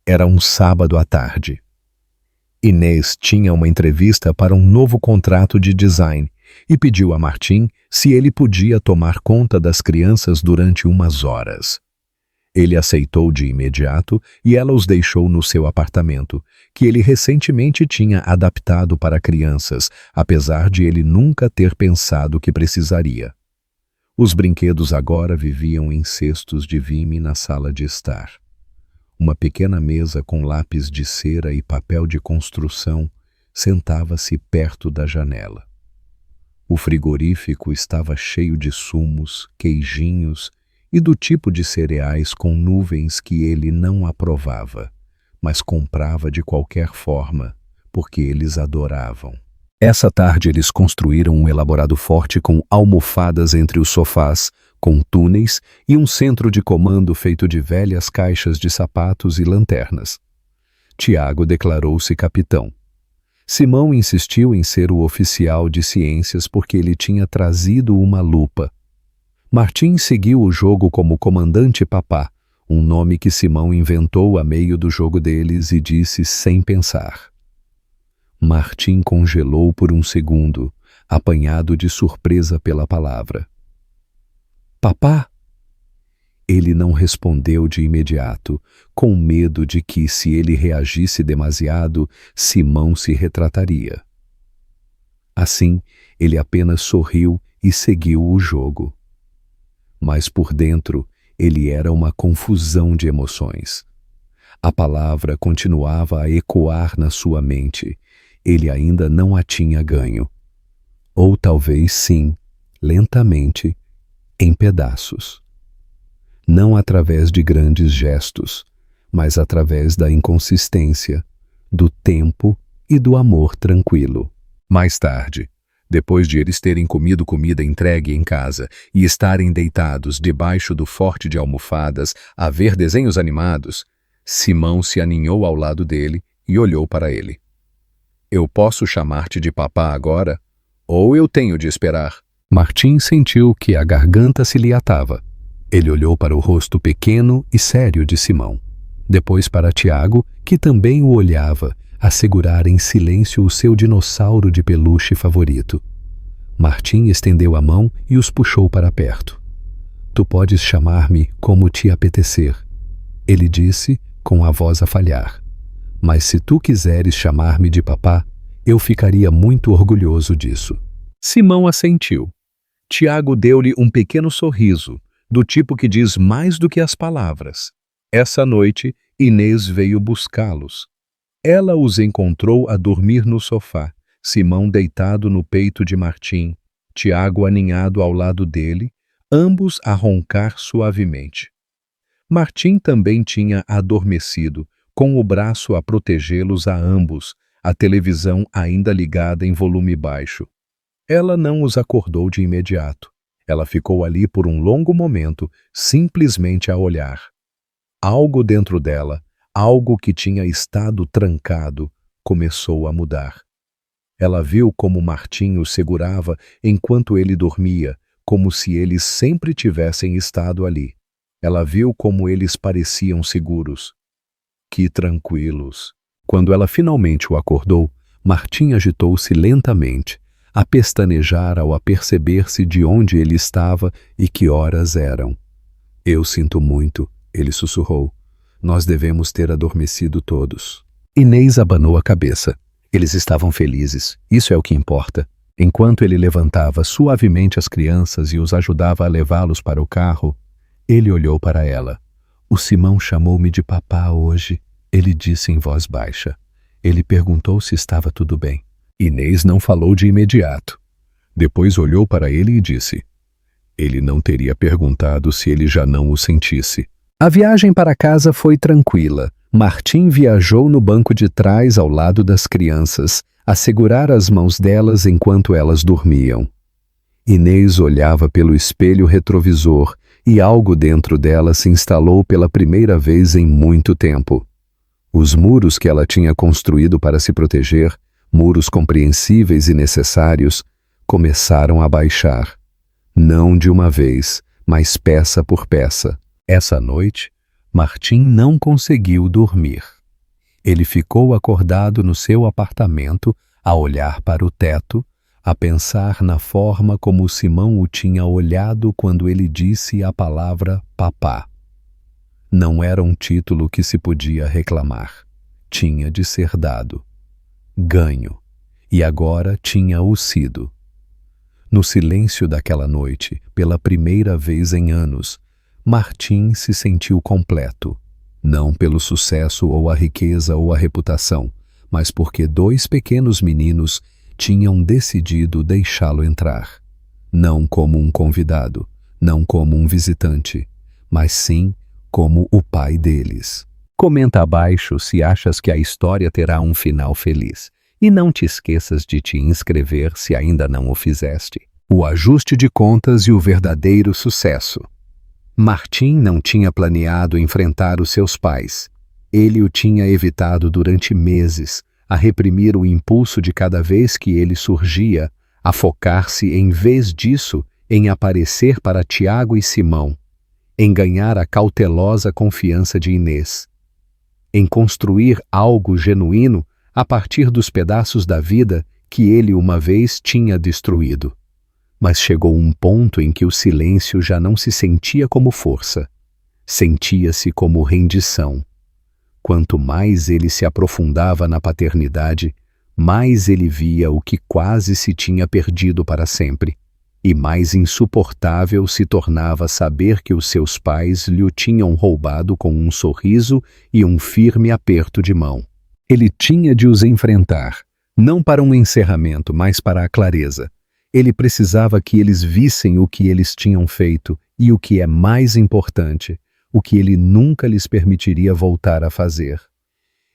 Speaker 1: Era um sábado à tarde. Inês tinha uma entrevista para um novo contrato de design e pediu a Martim se ele podia tomar conta das crianças durante umas horas. Ele aceitou de imediato e ela os deixou no seu apartamento, que ele recentemente tinha adaptado para crianças, apesar de ele nunca ter pensado que precisaria. Os brinquedos agora viviam em cestos de vime na sala de estar. Uma pequena mesa com lápis de cera e papel de construção sentava-se perto da janela. O frigorífico estava cheio de sumos, queijinhos e do tipo de cereais com nuvens que ele não aprovava, mas comprava de qualquer forma, porque eles adoravam. Essa tarde eles construíram um elaborado forte com almofadas entre os sofás, com túneis e um centro de comando feito de velhas caixas de sapatos e lanternas. Tiago declarou-se capitão. Simão insistiu em ser o oficial de ciências porque ele tinha trazido uma lupa. Martim seguiu o jogo como comandante Papá, um nome que Simão inventou a meio do jogo deles e disse sem pensar. Martim congelou por um segundo, apanhado de surpresa pela palavra. Papá? Ele não respondeu de imediato, com medo de que, se ele reagisse demasiado, Simão se retrataria. Assim, ele apenas sorriu e seguiu o jogo. Mas por dentro, ele era uma confusão de emoções. A palavra continuava a ecoar na sua mente. Ele ainda não a tinha ganho. Ou talvez sim, lentamente, em pedaços. Não através de grandes gestos, mas através da inconsistência, do tempo e do amor tranquilo. Mais tarde, depois de eles terem comido comida entregue em casa e estarem deitados debaixo do forte de almofadas a ver desenhos animados, Simão se aninhou ao lado dele e olhou para ele. Eu posso chamar-te de papá agora? Ou eu tenho de esperar? Martim sentiu que a garganta se lhe atava. Ele olhou para o rosto pequeno e sério de Simão. Depois para Tiago, que também o olhava, a segurar em silêncio o seu dinossauro de peluche favorito. Martim estendeu a mão e os puxou para perto. Tu podes chamar-me como te apetecer, ele disse com a voz a falhar. Mas se tu quiseres chamar-me de papá, eu ficaria muito orgulhoso disso. Simão assentiu. Tiago deu-lhe um pequeno sorriso, do tipo que diz mais do que as palavras. Essa noite, Inês veio buscá-los. Ela os encontrou a dormir no sofá, Simão deitado no peito de Martim, Tiago aninhado ao lado dele, ambos a roncar suavemente. Martim também tinha adormecido, com o braço a protegê-los a ambos, a televisão ainda ligada em volume baixo. Ela não os acordou de imediato. Ela ficou ali por um longo momento, simplesmente a olhar. Algo dentro dela, algo que tinha estado trancado, começou a mudar. Ela viu como Martim o segurava enquanto ele dormia, como se eles sempre tivessem estado ali. Ela viu como eles pareciam seguros. Que tranquilos. Quando ela finalmente o acordou, Martim agitou-se lentamente, a pestanejar ao aperceber-se de onde ele estava e que horas eram. Eu sinto muito, ele sussurrou. Nós devemos ter adormecido todos. Inês abanou a cabeça. Eles estavam felizes, isso é o que importa. Enquanto ele levantava suavemente as crianças e os ajudava a levá-los para o carro, ele olhou para ela. O Simão chamou-me de papá hoje, ele disse em voz baixa. Ele perguntou se estava tudo bem. Inês não falou de imediato. Depois olhou para ele e disse: ele não teria perguntado se ele já não o sentisse. A viagem para casa foi tranquila. Martim viajou no banco de trás ao lado das crianças, a segurar as mãos delas enquanto elas dormiam. Inês olhava pelo espelho retrovisor e algo dentro dela se instalou pela primeira vez em muito tempo. Os muros que ela tinha construído para se proteger, muros compreensíveis e necessários, começaram a baixar. Não de uma vez, mas peça por peça. Essa noite, Martim não conseguiu dormir. Ele ficou acordado no seu apartamento, a olhar para o teto, a pensar na forma como o Simão o tinha olhado quando ele disse a palavra papá. Não era um título que se podia reclamar. Tinha de ser dado. Ganho. E agora tinha-o sido. No silêncio daquela noite, pela primeira vez em anos, Martim se sentiu completo, não pelo sucesso ou a riqueza ou a reputação, mas porque dois pequenos meninos tinham decidido deixá-lo entrar. Não como um convidado, não como um visitante, mas sim como o pai deles. Comenta abaixo se achas que a história terá um final feliz. E não te esqueças de te inscrever se ainda não o fizeste. O ajuste de contas e o verdadeiro sucesso. Martim não tinha planeado enfrentar os seus pais. Ele o tinha evitado durante meses, a reprimir o impulso de cada vez que ele surgia, a focar-se em vez disso em aparecer para Tiago e Simão, em ganhar a cautelosa confiança de Inês, em construir algo genuíno a partir dos pedaços da vida que ele uma vez tinha destruído. Mas chegou um ponto em que o silêncio já não se sentia como força, sentia-se como rendição. Quanto mais ele se aprofundava na paternidade, mais ele via o que quase se tinha perdido para sempre, e mais insuportável se tornava saber que os seus pais lhe o tinham roubado com um sorriso e um firme aperto de mão. Ele tinha de os enfrentar, não para um encerramento, mas para a clareza. Ele precisava que eles vissem o que eles tinham feito e, o que é mais importante, o que ele nunca lhes permitiria voltar a fazer.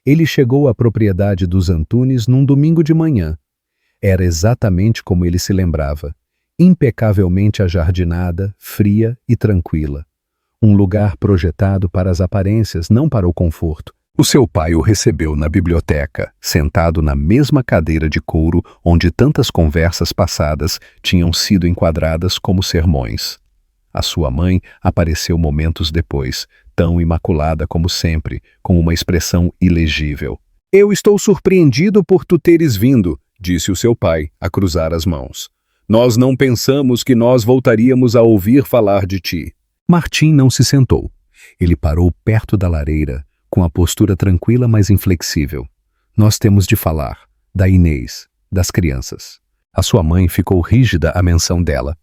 Speaker 1: Ele chegou à propriedade dos Antunes num domingo de manhã. Era exatamente como ele se lembrava, impecavelmente ajardinada, fria e tranquila. Um lugar projetado para as aparências, não para o conforto. O seu pai o recebeu na biblioteca, sentado na mesma cadeira de couro onde tantas conversas passadas tinham sido enquadradas como sermões. A sua mãe apareceu momentos depois, tão imaculada como sempre, com uma expressão ilegível. "Eu estou surpreendido por tu teres vindo", disse o seu pai, a cruzar as mãos. "Nós não pensamos que nós voltaríamos a ouvir falar de ti." Martim não se sentou. Ele parou perto da lareira, com a postura tranquila, mas inflexível. "Nós temos de falar, da Inês, das crianças." A sua mãe ficou rígida à menção dela.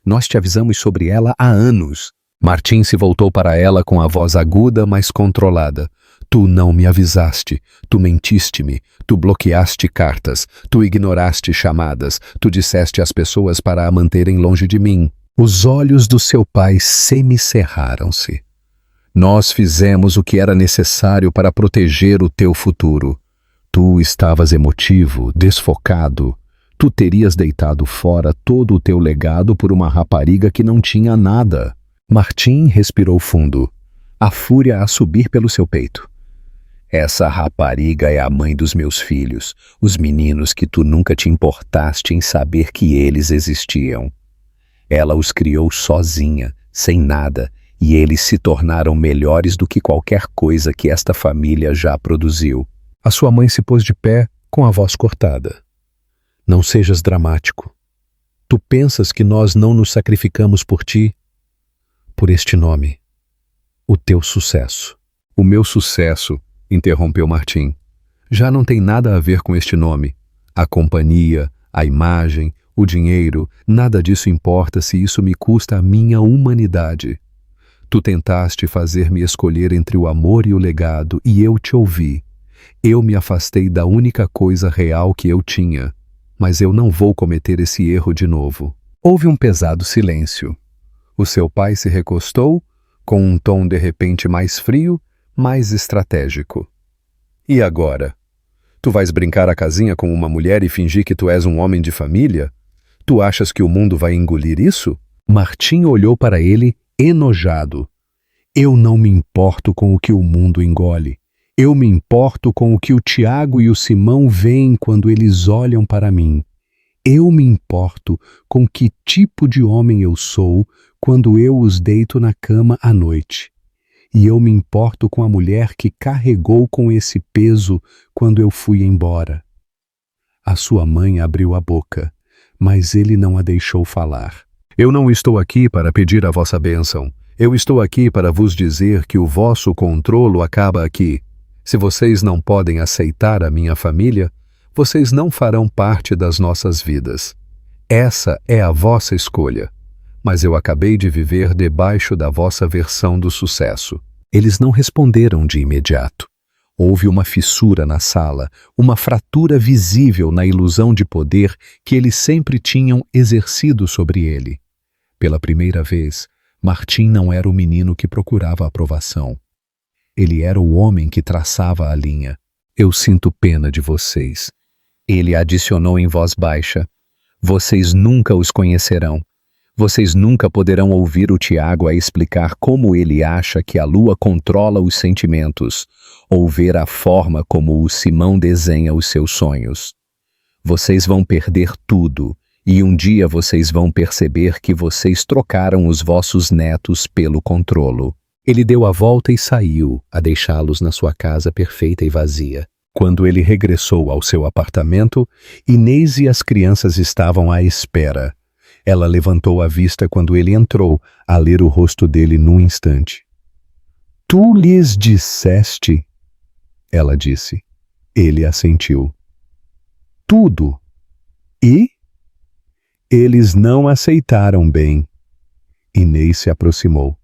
Speaker 1: "Nós te avisamos sobre ela há anos." Martim se voltou para ela com a voz aguda, mas controlada. "Tu não me avisaste, tu mentiste-me, tu bloqueaste cartas, tu ignoraste chamadas, tu disseste às pessoas para a manterem longe de mim." Os olhos do seu pai semicerraram-se. Nós fizemos o que era necessário para proteger o teu futuro. Tu estavas emotivo, desfocado. Tu terias deitado fora todo o teu legado por uma rapariga que não tinha nada. Martim respirou fundo, a fúria a subir pelo seu peito. Essa rapariga é a mãe dos meus filhos, os meninos que tu nunca te importaste em saber que eles existiam. Ela os criou sozinha, sem nada, e eles se tornaram melhores do que qualquer coisa que esta família já produziu. A sua mãe se pôs de pé, com a voz cortada. Não sejas dramático. Tu pensas que nós não nos sacrificamos por ti? Por este nome. O teu sucesso. O meu sucesso, interrompeu Martim, já não tem nada a ver com este nome. A companhia, a imagem, o dinheiro, nada disso importa se isso me custa a minha humanidade. Tu tentaste fazer-me escolher entre o amor e o legado, e eu te ouvi. Eu me afastei da única coisa real que eu tinha, mas eu não vou cometer esse erro de novo. Houve um pesado silêncio. O seu pai se recostou, com um tom de repente mais frio, mais estratégico. E agora? Tu vais brincar a casinha com uma mulher e fingir que tu és um homem de família? Tu achas que o mundo vai engolir isso? Martim olhou para ele, enojado. Eu não me importo com o que o mundo engole. Eu me importo com o que o Tiago e o Simão veem quando eles olham para mim. Eu me importo com que tipo de homem eu sou quando eu os deito na cama à noite. E eu me importo com a mulher que carregou com esse peso quando eu fui embora. A sua mãe abriu a boca, mas ele não a deixou falar. Eu não estou aqui para pedir a vossa bênção. Eu estou aqui para vos dizer que o vosso controlo acaba aqui. Se vocês não podem aceitar a minha família, vocês não farão parte das nossas vidas. Essa é a vossa escolha. Mas eu acabei de viver debaixo da vossa versão do sucesso. Eles não responderam de imediato. Houve uma fissura na sala, uma fratura visível na ilusão de poder que eles sempre tinham exercido sobre ele. Pela primeira vez, Martim não era o menino que procurava aprovação. Ele era o homem que traçava a linha. Eu sinto pena de vocês. Ele adicionou em voz baixa. Vocês nunca os conhecerão. Vocês nunca poderão ouvir o Tiago a explicar como ele acha que a lua controla os sentimentos, ou ver a forma como o Simão desenha os seus sonhos. Vocês vão perder tudo, e um dia vocês vão perceber que vocês trocaram os vossos netos pelo controlo. Ele deu a volta e saiu, a deixá-los na sua casa perfeita e vazia. Quando ele regressou ao seu apartamento, Inês e as crianças estavam à espera. Ela levantou a vista quando ele entrou, a ler o rosto dele num instante. Tu lhes disseste? Ela disse. Ele assentiu. Tudo. E? Eles não aceitaram bem. Inês se aproximou.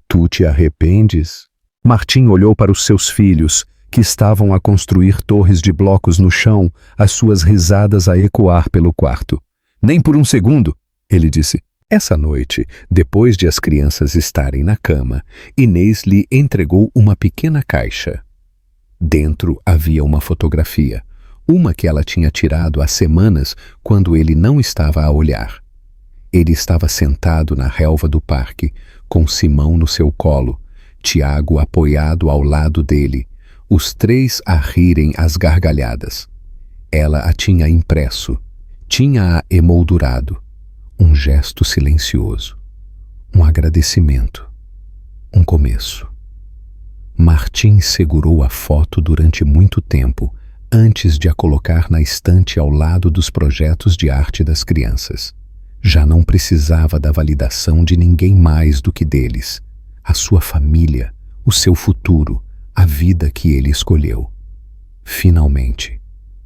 Speaker 1: Tu te arrependes? Martim olhou para os seus filhos, que estavam a construir torres de blocos no chão, as suas risadas a ecoar pelo quarto. Nem por um segundo, ele disse. Essa noite, depois de as crianças estarem na cama, Inês lhe entregou uma pequena caixa. Dentro havia uma fotografia, uma que ela tinha tirado há semanas quando ele não estava a olhar. Ele estava sentado na relva do parque, com Simão no seu colo, Tiago apoiado ao lado dele, os três a rirem às gargalhadas. Ela a tinha impresso, tinha-a emoldurado. Um gesto silencioso, um agradecimento, um começo. Martim segurou a foto durante muito tempo, antes de a colocar na estante ao lado dos projetos de arte das crianças. Já não precisava da validação de ninguém mais do que deles, a sua família, o seu futuro, a vida que ele escolheu. Finalmente,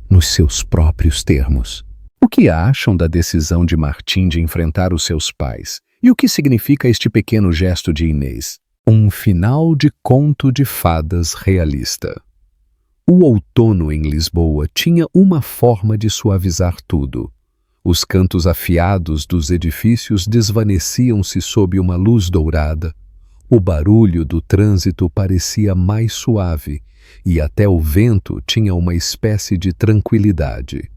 Speaker 1: nos seus próprios termos. O que acham da decisão de Martim de enfrentar os seus pais? E o que significa este pequeno gesto de Inês? Um final de conto de fadas realista. O outono em Lisboa tinha uma forma de suavizar tudo. Os cantos afiados dos edifícios desvaneciam-se sob uma luz dourada. O barulho do trânsito parecia mais suave e até o vento tinha uma espécie de tranquilidade.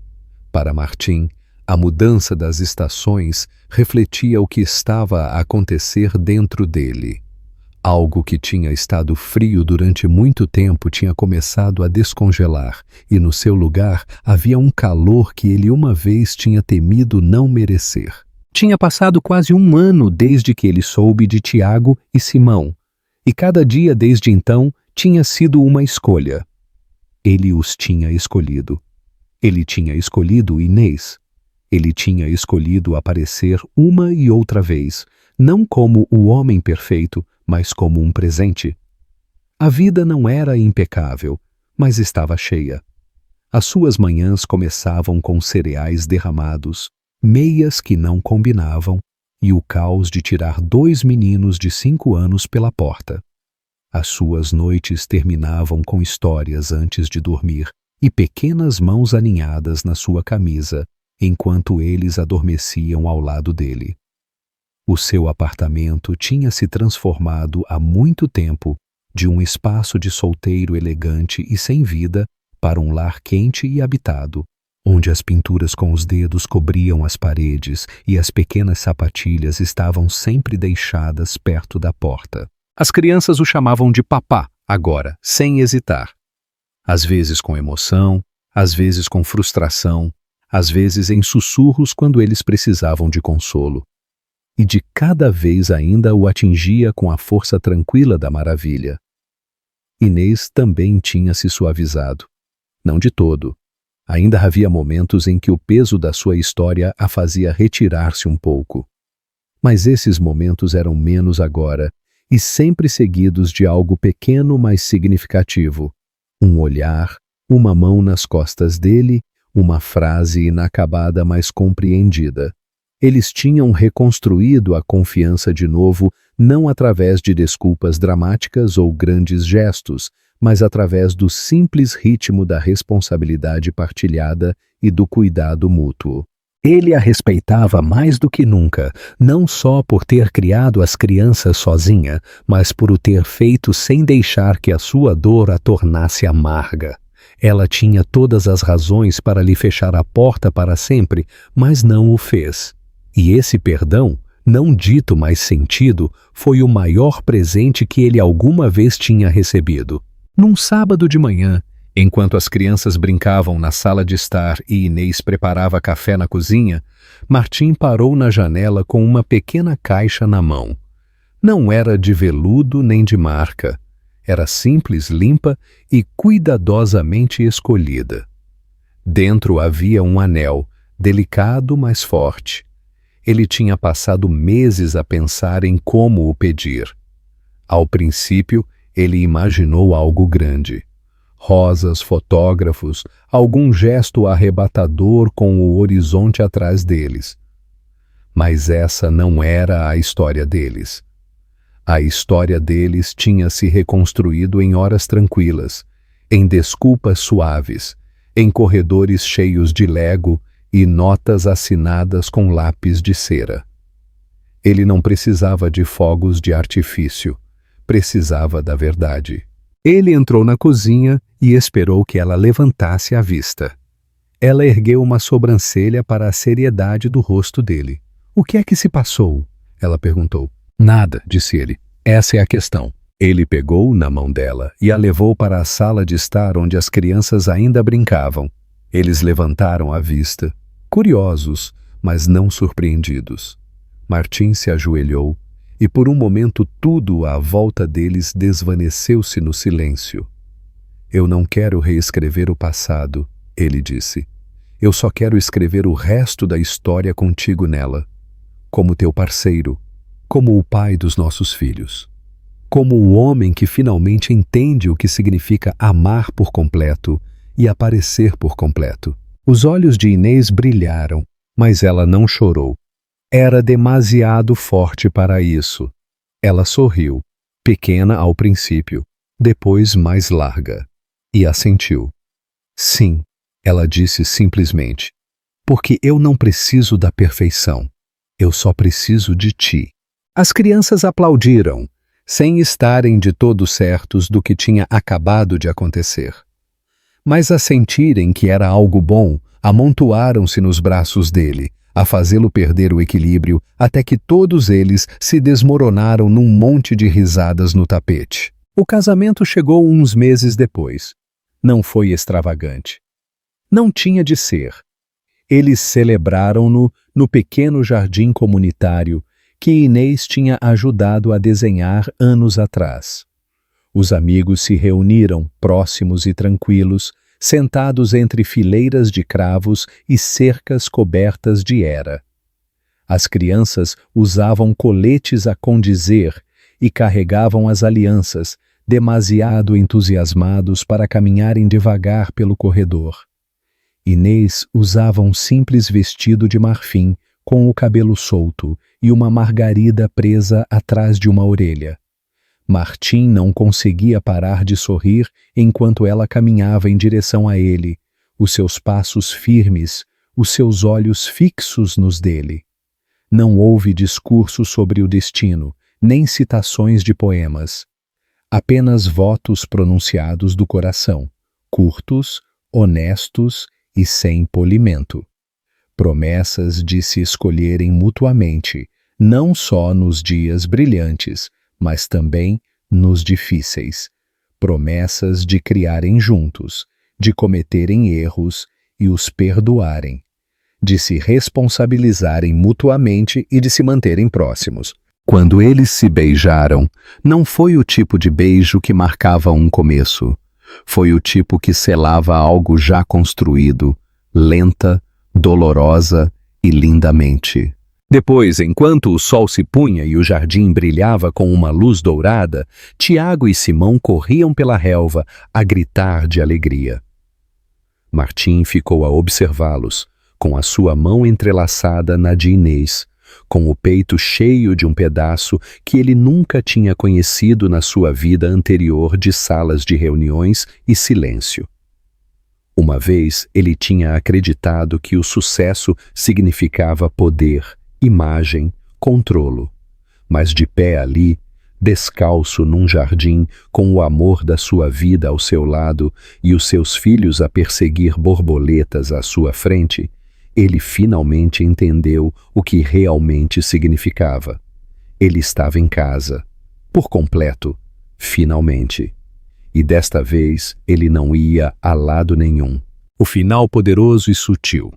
Speaker 1: Para Martim, a mudança das estações refletia o que estava a acontecer dentro dele. Algo que tinha estado frio durante muito tempo tinha começado a descongelar, e no seu lugar havia um calor que ele uma vez tinha temido não merecer. Tinha passado quase um ano desde que ele soube de Tiago e Simão, e cada dia desde então tinha sido uma escolha. Ele os tinha escolhido. Ele tinha escolhido Inês. Ele tinha escolhido aparecer uma e outra vez, não como o homem perfeito, mas como um presente. A vida não era impecável, mas estava cheia. As suas manhãs começavam com cereais derramados, meias que não combinavam e o caos de tirar 2 meninos de 5 anos pela porta. As suas noites terminavam com histórias antes de dormir e pequenas mãos aninhadas na sua camisa, enquanto eles adormeciam ao lado dele. O seu apartamento tinha se transformado há muito tempo de um espaço de solteiro elegante e sem vida para um lar quente e habitado, onde as pinturas com os dedos cobriam as paredes e as pequenas sapatilhas estavam sempre deixadas perto da porta. As crianças o chamavam de papá, agora, sem hesitar. Às vezes com emoção, às vezes com frustração, às vezes em sussurros quando eles precisavam de consolo. E de cada vez ainda o atingia com a força tranquila da maravilha. Inês também tinha se suavizado. Não de todo. Ainda havia momentos em que o peso da sua história a fazia retirar-se um pouco. Mas esses momentos eram menos agora, e sempre seguidos de algo pequeno mas significativo. Um olhar, uma mão nas costas dele, uma frase inacabada mas compreendida. Eles tinham reconstruído a confiança de novo, não através de desculpas dramáticas ou grandes gestos, mas através do simples ritmo da responsabilidade partilhada e do cuidado mútuo. Ele a respeitava mais do que nunca, não só por ter criado as crianças sozinha, mas por o ter feito sem deixar que a sua dor a tornasse amarga. Ela tinha todas as razões para lhe fechar a porta para sempre, mas não o fez. E esse perdão, não dito mas sentido, foi o maior presente que ele alguma vez tinha recebido. Num sábado de manhã, enquanto as crianças brincavam na sala de estar e Inês preparava café na cozinha, Martim parou na janela com uma pequena caixa na mão. Não era de veludo nem de marca. Era simples, limpa e cuidadosamente escolhida. Dentro havia um anel, delicado mas forte. Ele tinha passado meses a pensar em como o pedir. Ao princípio, ele imaginou algo grande. Rosas, fotógrafos, algum gesto arrebatador com o horizonte atrás deles. Mas essa não era a história deles. A história deles tinha se reconstruído em horas tranquilas, em desculpas suaves, em corredores cheios de lego e notas assinadas com lápis de cera. Ele não precisava de fogos de artifício, precisava da verdade. Ele entrou na cozinha e esperou que ela levantasse a vista. Ela ergueu uma sobrancelha para a seriedade do rosto dele. "O que é que se passou?" ela perguntou. "Nada", disse ele. "Essa é a questão." Ele pegou na mão dela e a levou para a sala de estar onde as crianças ainda brincavam. Eles levantaram a vista, curiosos, mas não surpreendidos. Martim se ajoelhou e por um momento tudo à volta deles desvaneceu-se no silêncio. "Eu não quero reescrever o passado", ele disse. "Eu só quero escrever o resto da história contigo nela. Como teu parceiro, como o pai dos nossos filhos. Como o homem que finalmente entende o que significa amar por completo e aparecer por completo." Os olhos de Inês brilharam, mas ela não chorou. Era demasiado forte para isso. Ela sorriu, pequena ao princípio, depois mais larga, e assentiu. "Sim", ela disse simplesmente, "porque eu não preciso da perfeição. Eu só preciso de ti." As crianças aplaudiram. sem estarem de todo certos do que tinha acabado de acontecer. Mas a sentirem que era algo bom, amontoaram-se nos braços dele, a fazê-lo perder o equilíbrio, até que todos eles se desmoronaram num monte de risadas no tapete. O casamento chegou uns meses depois. Não foi extravagante. Não tinha de ser. Eles celebraram-no no pequeno jardim comunitário que Inês tinha ajudado a desenhar anos atrás. Os amigos se reuniram, próximos e tranquilos, sentados entre fileiras de cravos e cercas cobertas de era. As crianças usavam coletes a condizer e carregavam as alianças, demasiado entusiasmados para caminharem devagar pelo corredor. Inês usava um simples vestido de marfim, com o cabelo solto e uma margarida presa atrás de uma orelha. Martim não conseguia parar de sorrir enquanto ela caminhava em direção a ele, os seus passos firmes, os seus olhos fixos nos dele. Não houve discurso sobre o destino, nem citações de poemas. Apenas votos pronunciados do coração, curtos, honestos e sem polimento. Promessas de se escolherem mutuamente, não só nos dias brilhantes, mas também nos difíceis. Promessas de criarem juntos, de cometerem erros e os perdoarem, de se responsabilizarem mutuamente e de se manterem próximos. Quando eles se beijaram, não foi o tipo de beijo que marcava um começo. Foi o tipo que selava algo já construído, lenta, dolorosa e lindamente. Depois, enquanto o sol se punha e o jardim brilhava com uma luz dourada, Tiago e Simão corriam pela relva a gritar de alegria. Martim ficou a observá-los, com a sua mão entrelaçada na de Inês, com o peito cheio de um pedaço que ele nunca tinha conhecido na sua vida anterior de salas de reuniões e silêncio. Uma vez ele tinha acreditado que o sucesso significava poder, imagem, controlo, mas de pé ali, descalço num jardim, com o amor da sua vida ao seu lado e os seus filhos a perseguir borboletas à sua frente, ele finalmente entendeu o que realmente significava. Ele estava em casa, por completo, finalmente. E desta vez ele não ia a lado nenhum. O final poderoso e sutil.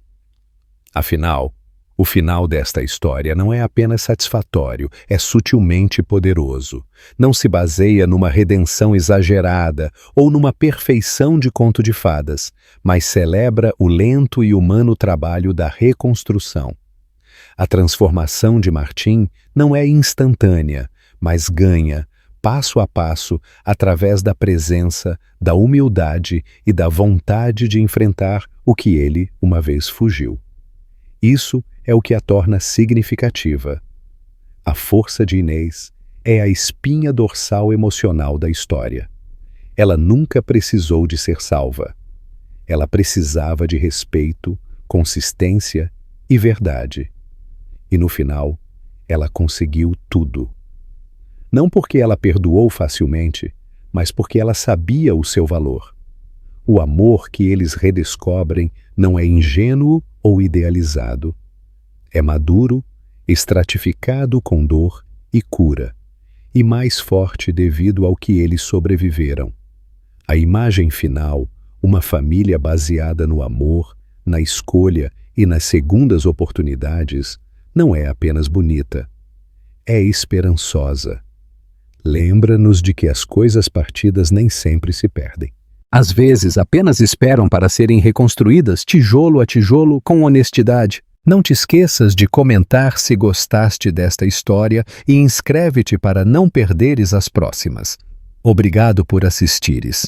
Speaker 1: Afinal, o final desta história não é apenas satisfatório, é sutilmente poderoso. Não se baseia numa redenção exagerada ou numa perfeição de conto de fadas, mas celebra o lento e humano trabalho da reconstrução. A transformação de Martim não é instantânea, mas ganha, passo a passo, através da presença, da humildade e da vontade de enfrentar o que ele uma vez fugiu. Isso é o que a torna significativa. A força de Inês é a espinha dorsal emocional da história. Ela nunca precisou de ser salva. Ela precisava de respeito, consistência e verdade. E no final, ela conseguiu tudo. Não porque ela perdoou facilmente, mas porque ela sabia o seu valor. O amor que eles redescobrem não é ingênuo ou idealizado. É maduro, estratificado com dor e cura, e mais forte devido ao que eles sobreviveram. A imagem final, uma família baseada no amor, na escolha e nas segundas oportunidades, não é apenas bonita, é esperançosa. Lembra-nos de que as coisas partidas nem sempre se perdem. Às vezes apenas esperam para serem reconstruídas tijolo a tijolo com honestidade. Não te esqueças de comentar se gostaste desta história e inscreve-te para não perderes as próximas. Obrigado por assistires.